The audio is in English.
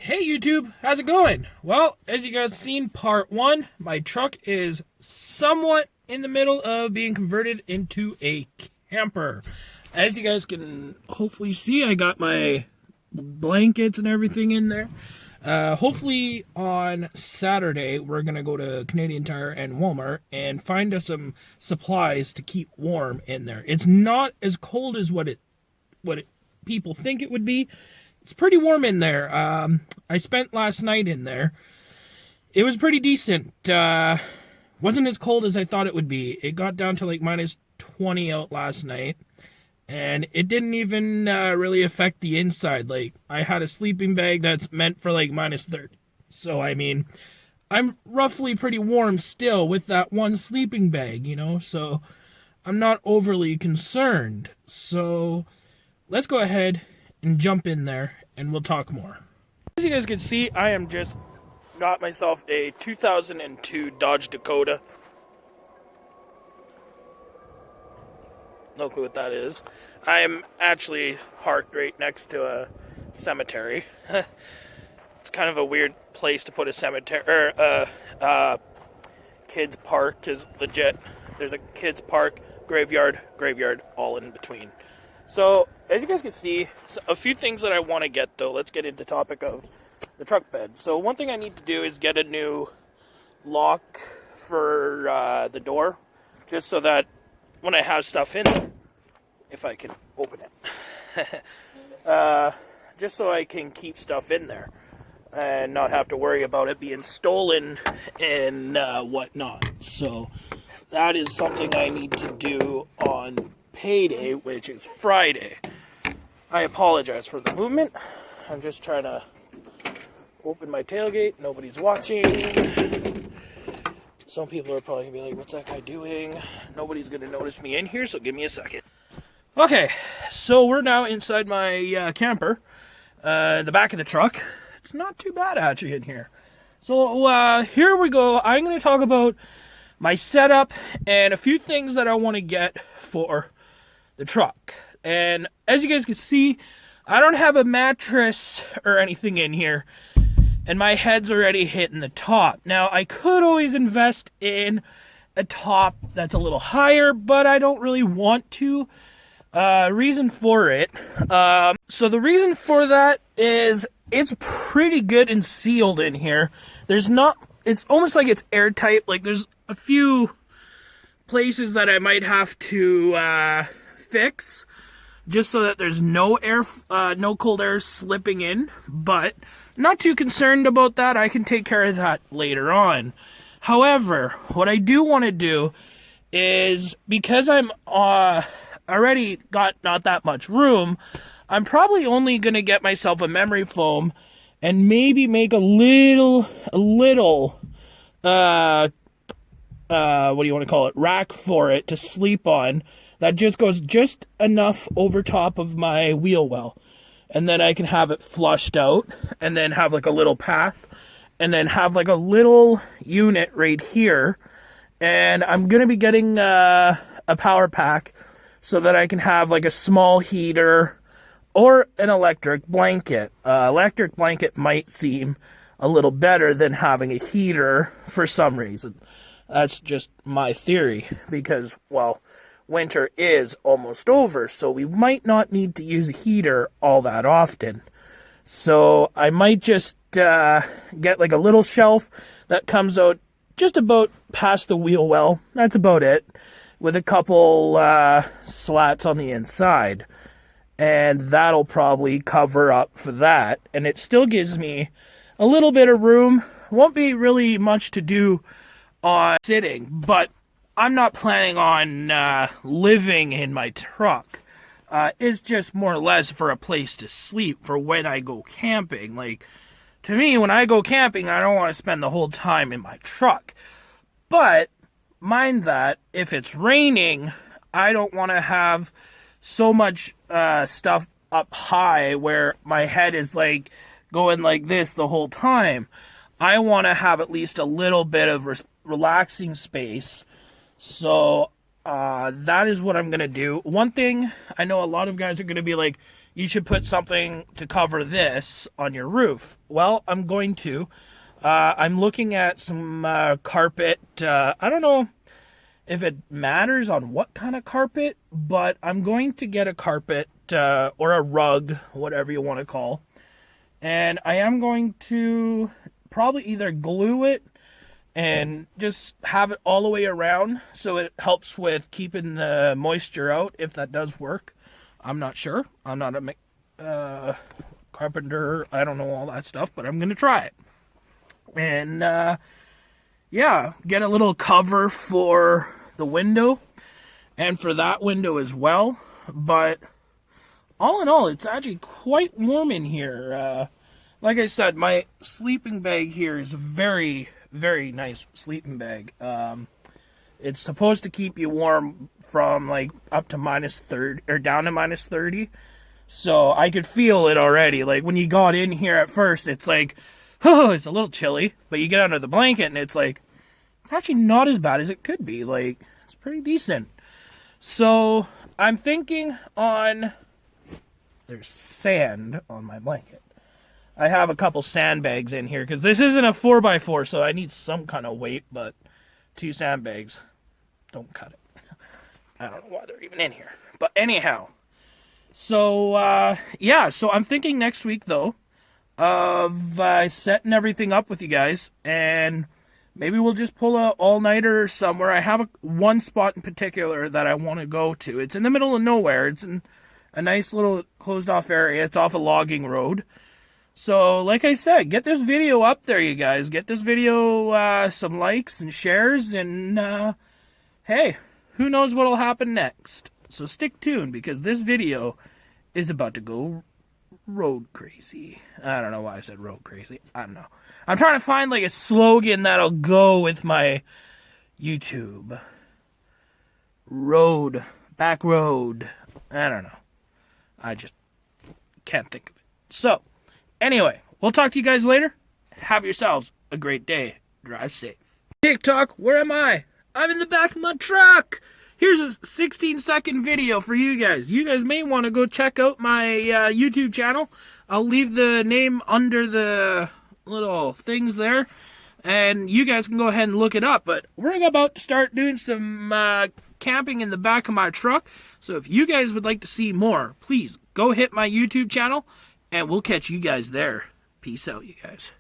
Hey YouTube, how's it going? Well, as you guys seen, part one, my truck is somewhat in the middle of being converted into a camper. As you guys can hopefully see, I got my blankets and everything in there. Hopefully on Saturday, we're going to go to Canadian Tire and Walmart and find us some supplies to keep warm in there. It's not as cold as what people think it would be. It's pretty warm in there. I spent last night in there. It was pretty decent. Wasn't as cold as I thought it would be. It got down to like minus 20 out last night. And it didn't even really affect the inside. Like, I had a sleeping bag that's meant for like minus 30. So, I mean, I'm roughly pretty warm still with that one sleeping bag, you know? So, I'm not overly concerned. So, let's go ahead and jump in there and we'll talk more. As you guys can see, I am just got myself a 2002 Dodge Dakota. No clue what that is. I am actually parked right next to a cemetery. It's kind of a weird place to put a cemetery, or kids park is legit. There's a kids park, graveyard, all in between. So, as you guys can see, a few things that I want to get, though. Let's get into the topic of the truck bed. So, one thing I need to do is get a new lock for the door, just so that when I have stuff in there, if I can open it, just so I can keep stuff in there and not have to worry about it being stolen and whatnot. So, that is something I need to do on payday, which is Friday. I apologize for the movement. I'm just trying to open my tailgate. Nobody's watching. Some people are probably gonna be like, what's that guy doing? Nobody's gonna notice me in here, so give me a second. Okay, so we're now inside my camper, the back of the truck. It's not too bad actually in here. So here we go. I'm gonna talk about my setup and a few things that I want to get for the truck. And as you guys can see, I don't have a mattress or anything in here, and my head's already hitting the top. Now, I could always invest in a top that's a little higher, but I don't really want to. Reason for it. So the reason for that is it's pretty good and sealed in here. It's almost like it's airtight. Like, there's a few places that I might have to fix, just so that there's no cold air slipping in, but not too concerned about that. I can take care of that later on. However, what I do want to do is, because I'm already got not that much room, I'm probably only going to get myself a memory foam and maybe make a little what do you want to call it, rack for it to sleep on that just goes just enough over top of my wheel well, and then I can have it flushed out, and then have like a little path, and then have like a little unit right here. And I'm gonna be getting a power pack so that I can have like a small heater or an electric blanket. Electric blanket might seem a little better than having a heater for some reason. That's just my theory, because, well, winter is almost over, so we might not need to use a heater all that often. So I might just get like a little shelf that comes out just about past the wheel well. That's about it, with a couple slats on the inside. And that'll probably cover up for that. And it still gives me a little bit of room. Won't be really much to do on sitting, but I'm not planning on living in my truck. It's just more or less for a place to sleep for when I go camping. Like, to me, when I go camping, I don't want to spend the whole time in my truck. But mind that if it's raining, I don't want to have so much stuff up high where my head is like going like this the whole time. I want to have at least a little bit of relaxing space. So that is what I'm going to do. One thing, I know a lot of guys are going to be like, you should put something to cover this on your roof. Well, I'm going to. I'm looking at some carpet. I don't know if it matters on what kind of carpet, but I'm going to get a carpet or a rug, whatever you want to call. And I am going to probably either glue it and just have it all the way around so it helps with keeping the moisture out, if that does work. I'm not sure. I'm not a carpenter. I don't know all that stuff, but I'm going to try it. And yeah, get a little cover for the window and for that window as well. But all in all, it's actually quite warm in here. Like I said, my sleeping bag here is a very, very nice sleeping bag. It's supposed to keep you warm from like up to -30 or down to -30. So I could feel it already. Like when you got in here at first, it's like, oh, it's a little chilly. But you get under the blanket and it's like, it's actually not as bad as it could be. Like, it's pretty decent. So I'm thinking on, there's sand on my blanket. I have a couple sandbags in here because this isn't a 4x4, so I need some kind of weight, but 2 sandbags don't cut it. I don't know why they're even in here. But anyhow, so yeah, so I'm thinking next week though of setting everything up with you guys, and maybe we'll just pull a all-nighter somewhere. I have one spot in particular that I want to go to. It's in the middle of nowhere. It's in a nice little closed-off area. It's off a logging road. So, like I said, get this video up there, you guys. Get this video some likes and shares, and hey, who knows what'll happen next. So stick tuned, because this video is about to go road crazy. I don't know why I said road crazy. I don't know. I'm trying to find like a slogan that'll go with my YouTube. Road. Back road. I don't know. I just can't think of it. So, anyway, we'll talk to you guys later. Have yourselves a great day. Drive safe. TikTok, where am I? I'm in the back of my truck. Here's a 16-second video for you guys. You guys may want to go check out my YouTube channel. I'll leave the name under the little things there, and you guys can go ahead and look it up. But we're about to start doing some camping in the back of my truck. So if you guys would like to see more, please go hit my YouTube channel, and we'll catch you guys there. Peace out, you guys.